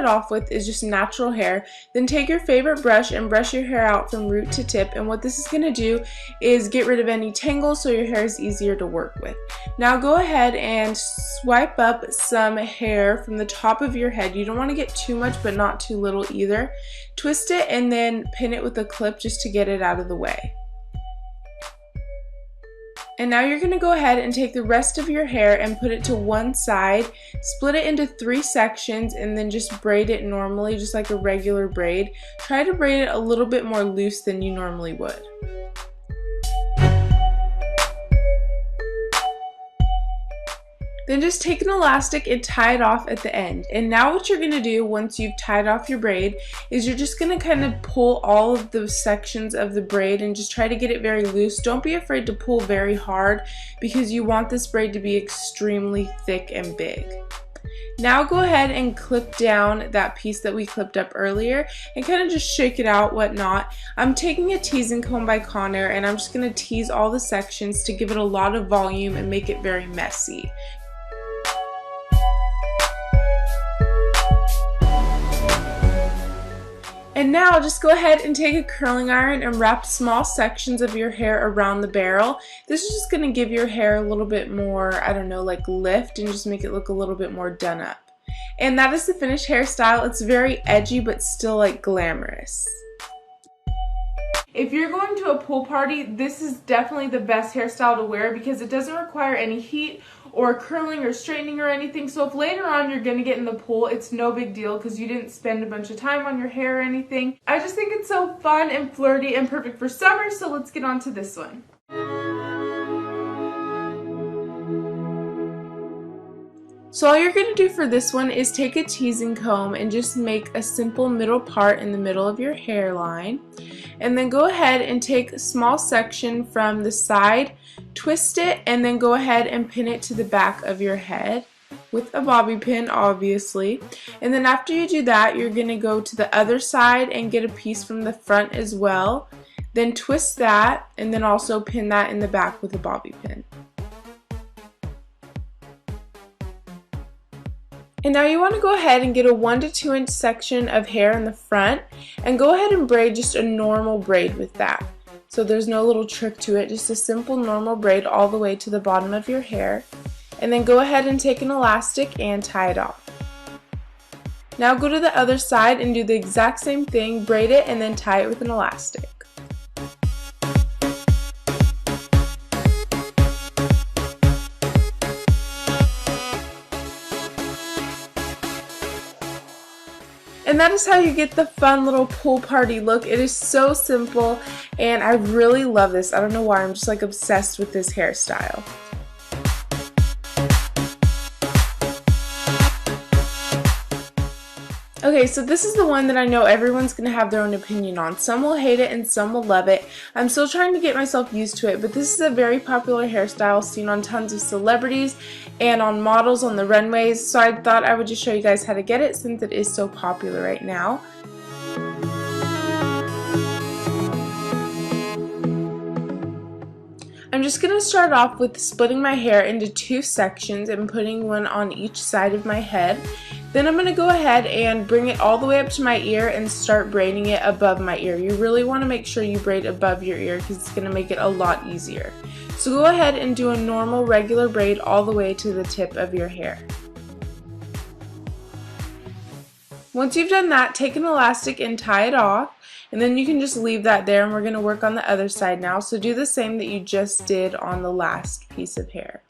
start off with is just natural hair. Then take your favorite brush and brush your hair out from root to tip, and what this is going to do is get rid of any tangles so your hair is easier to work with. Now go ahead and swipe up some hair from the top of your head. You don't want to get too much but not too little either. Twist it and then pin it with a clip just to get it out of the way. And now you're going to go ahead and take the rest of your hair and put it to one side, split it into 3 sections, and then just braid it normally, just like a regular braid. Try to braid it a little bit more loose than you normally would. Then just take an elastic and tie it off at the end. And now what you're going to do once you've tied off your braid is you're just going to kind of pull all of the sections of the braid and just try to get it very loose. Don't be afraid to pull very hard because you want this braid to be extremely thick and big. Now go ahead and clip down that piece that we clipped up earlier and kind of just shake it out, whatnot. I'm taking a teasing comb by Conair and I'm just going to tease all the sections to give it a lot of volume and make it very messy. And now just go ahead and take a curling iron and wrap small sections of your hair around the barrel. This is just going to give your hair a little bit more, I don't know, like lift and just make it look a little bit more done up. And that is the finished hairstyle. It's very edgy but still like glamorous. If you're going to a pool party, this is definitely the best hairstyle to wear because it doesn't require any heat or curling or straightening or anything. So if later on you're going to get in the pool, it's no big deal because you didn't spend a bunch of time on your hair or anything. I just think it's so fun and flirty and perfect for summer, so let's get on to this one. So all you're going to do for this one is take a teasing comb and just make a simple middle part in the middle of your hairline. And then go ahead and take a small section from the side, twist it, and then go ahead and pin it to the back of your head with a bobby pin, obviously. And then after you do that, you're going to go to the other side and get a piece from the front as well. Then twist that and then also pin that in the back with a bobby pin. And now you want to go ahead and get a 1 to 2 inch section of hair in the front and go ahead and braid just a normal braid with that. So there's no little trick to it, just a simple normal braid all the way to the bottom of your hair. And then go ahead and take an elastic and tie it off. Now go to the other side and do the exact same thing, braid it and then tie it with an elastic. And that is how you get the fun little pool party look. It is so simple and I really love this. I don't know why, I'm just like obsessed with this hairstyle. Okay, so this is the one that I know everyone's going to have their own opinion on. Some will hate it and some will love it. I'm still trying to get myself used to it, but this is a very popular hairstyle seen on tons of celebrities and on models on the runways, so I thought I would just show you guys how to get it since it is so popular right now. I'm just going to start off with splitting my hair into 2 sections and putting one on each side of my head. Then I'm going to go ahead and bring it all the way up to my ear and start braiding it above my ear. You really want to make sure you braid above your ear because it's going to make it a lot easier. So go ahead and do a normal regular braid all the way to the tip of your hair. Once you've done that, take an elastic and tie it off. And then you can just leave that there and we're going to work on the other side now. So do the same that you just did on the last piece of hair.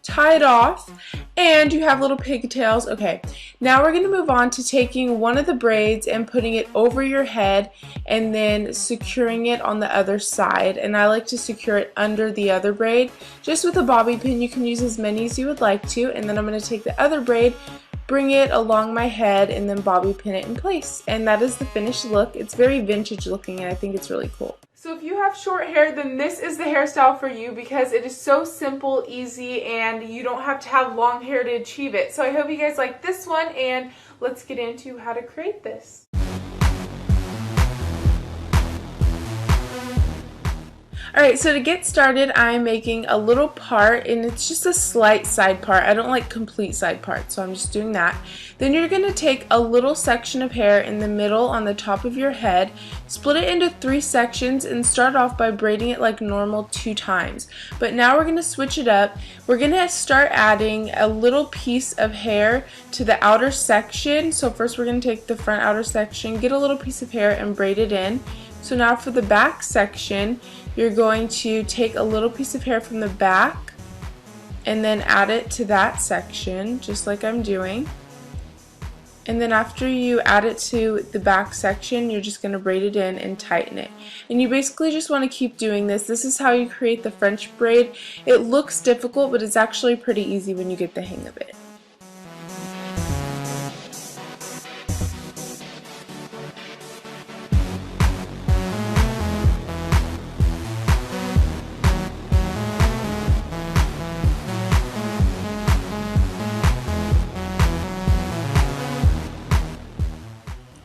Tie it off and you have little pigtails. Okay, now we're going to move on to taking one of the braids and putting it over your head and then securing it on the other side. And I like to secure it under the other braid just with a bobby pin. You can use as many as you would like to. And then I'm going to take the other braid, bring it along my head, and then bobby pin it in place. And that is the finished look. It's very vintage looking and I think it's really cool. So if you have short hair, then this is the hairstyle for you because it is so simple, easy, and you don't have to have long hair to achieve it. So I hope you guys like this one, and let's get into how to create this. Alright, so to get started, I'm making a little part, and it's just a slight side part. I don't like complete side parts, so I'm just doing that. Then you're going to take a little section of hair in the middle on the top of your head, split it into 3 sections, and start off by braiding it like normal 2 times. But now we're going to switch it up. We're going to start adding a little piece of hair to the outer section. So first we're going to take the front outer section, get a little piece of hair, and braid it in. So now for the back section, you're going to take a little piece of hair from the back and then add it to that section, just like I'm doing. And then after you add it to the back section, you're just going to braid it in and tighten it. And you basically just want to keep doing this. This is how you create the French braid. It looks difficult, but it's actually pretty easy when you get the hang of it.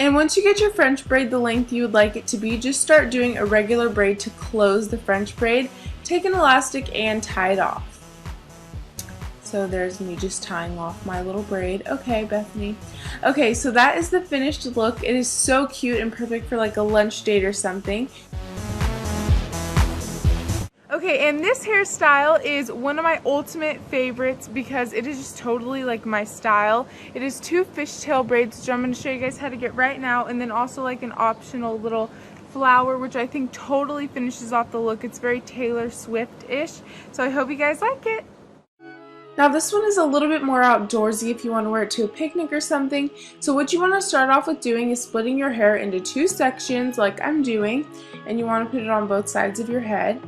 And once you get your French braid the length you would like it to be, just start doing a regular braid to close the French braid. Take an elastic and tie it off. So there's me just tying off my little braid. Okay, Bethany. Okay, so that is the finished look. It is so cute and perfect for like a lunch date or something. Okay, and this hairstyle is one of my ultimate favorites because it is just totally like my style. It is 2 fishtail braids, which I'm going to show you guys how to get right now, and then also like an optional little flower, which I think totally finishes off the look. It's very Taylor Swift-ish, so I hope you guys like it. Now this one is a little bit more outdoorsy if you want to wear it to a picnic or something. So what you want to start off with doing is splitting your hair into 2 sections like I'm doing, and you want to put it on both sides of your head.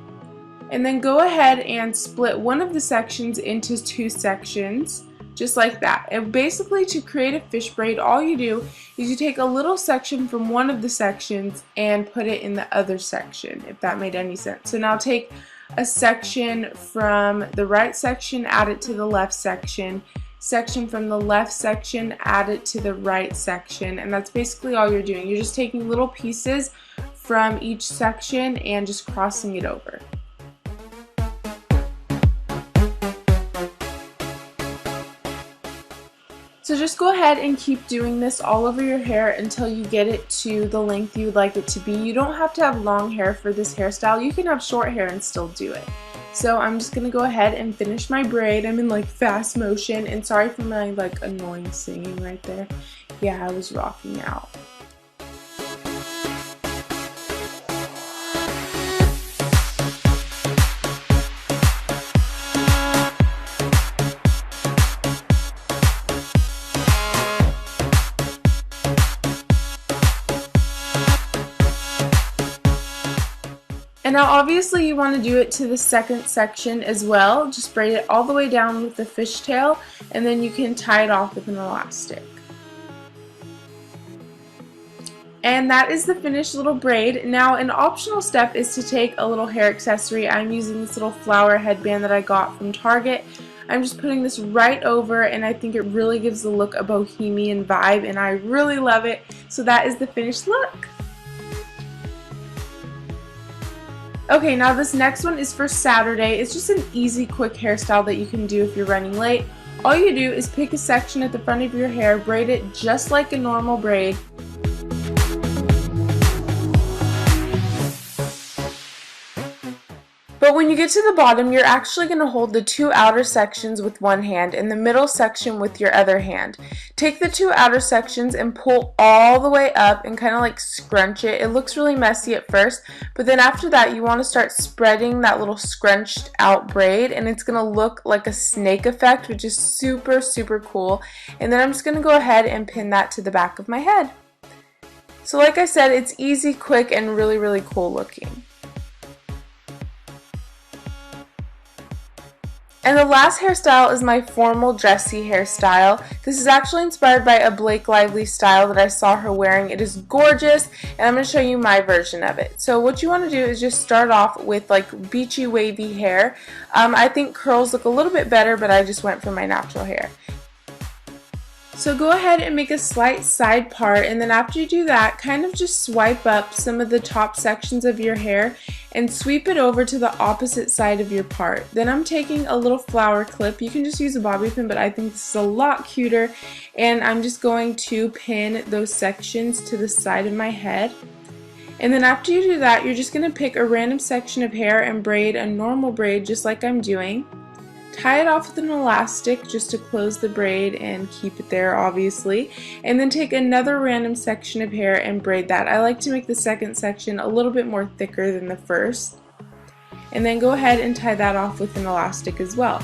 And then go ahead and split one of the sections into 2 sections, just like that. And basically to create a fish braid, all you do is you take a little section from one of the sections and put it in the other section, if that made any sense. So now take a section from the right section, add it to the left section from the left section, add it to the right section, and that's basically all you're doing. You're just taking little pieces from each section and just crossing it over. So just go ahead and keep doing this all over your hair until you get it to the length you would like it to be. You don't have to have long hair for this hairstyle. You can have short hair and still do it. So I'm just going to go ahead and finish my braid. I'm in like fast motion, and sorry for my like annoying singing right there. Yeah, I was rocking out. And now obviously you want to do it to the second section as well. Just braid it all the way down with the fishtail, and then you can tie it off with an elastic. And that is the finished little braid. Now an optional step is to take a little hair accessory. I'm using this little flower headband that I got from Target. I'm just putting this right over, and I think it really gives the look a bohemian vibe, and I really love it. So that is the finished look. Okay, now this next one is for Saturday. It's just an easy, quick hairstyle that you can do if you're running late. All you do is pick a section at the front of your hair, braid it just like a normal braid. But when you get to the bottom, you're actually going to hold the 2 outer sections with one hand and the middle section with your other hand. Take the 2 outer sections and pull all the way up and kind of like scrunch it. It looks really messy at first, but then after that you want to start spreading that little scrunched out braid, and it's going to look like a snake effect, which is super, super cool. And then I'm just going to go ahead and pin that to the back of my head. So like I said, it's easy, quick, and really, really cool looking. And the last hairstyle is my formal dressy hairstyle. This is actually inspired by a Blake Lively style that I saw her wearing. It is gorgeous, and I'm going to show you my version of it. So what you want to do is just start off with like beachy wavy hair. I think curls look a little bit better, but I just went for my natural hair. So go ahead and make a slight side part, and then after you do that, kind of just swipe up some of the top sections of your hair and sweep it over to the opposite side of your part. Then I'm taking a little flower clip. You can just use a bobby pin, but I think this is a lot cuter, and I'm just going to pin those sections to the side of my head. And then after you do that, you're just going to pick a random section of hair and braid a normal braid just like I'm doing. Tie it off with an elastic just to close the braid and keep it there, obviously. And then take another random section of hair and braid that. I like to make the second section a little bit more thicker than the first. And then go ahead and tie that off with an elastic as well.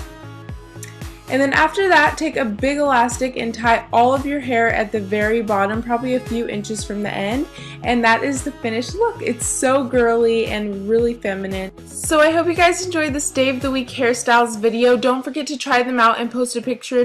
And then after that, take a big elastic and tie all of your hair at the very bottom, probably a few inches from the end, and that is the finished look. It's so girly and really feminine. So I hope you guys enjoyed this Day of the Week hairstyles video. Don't forget to try them out and post a picture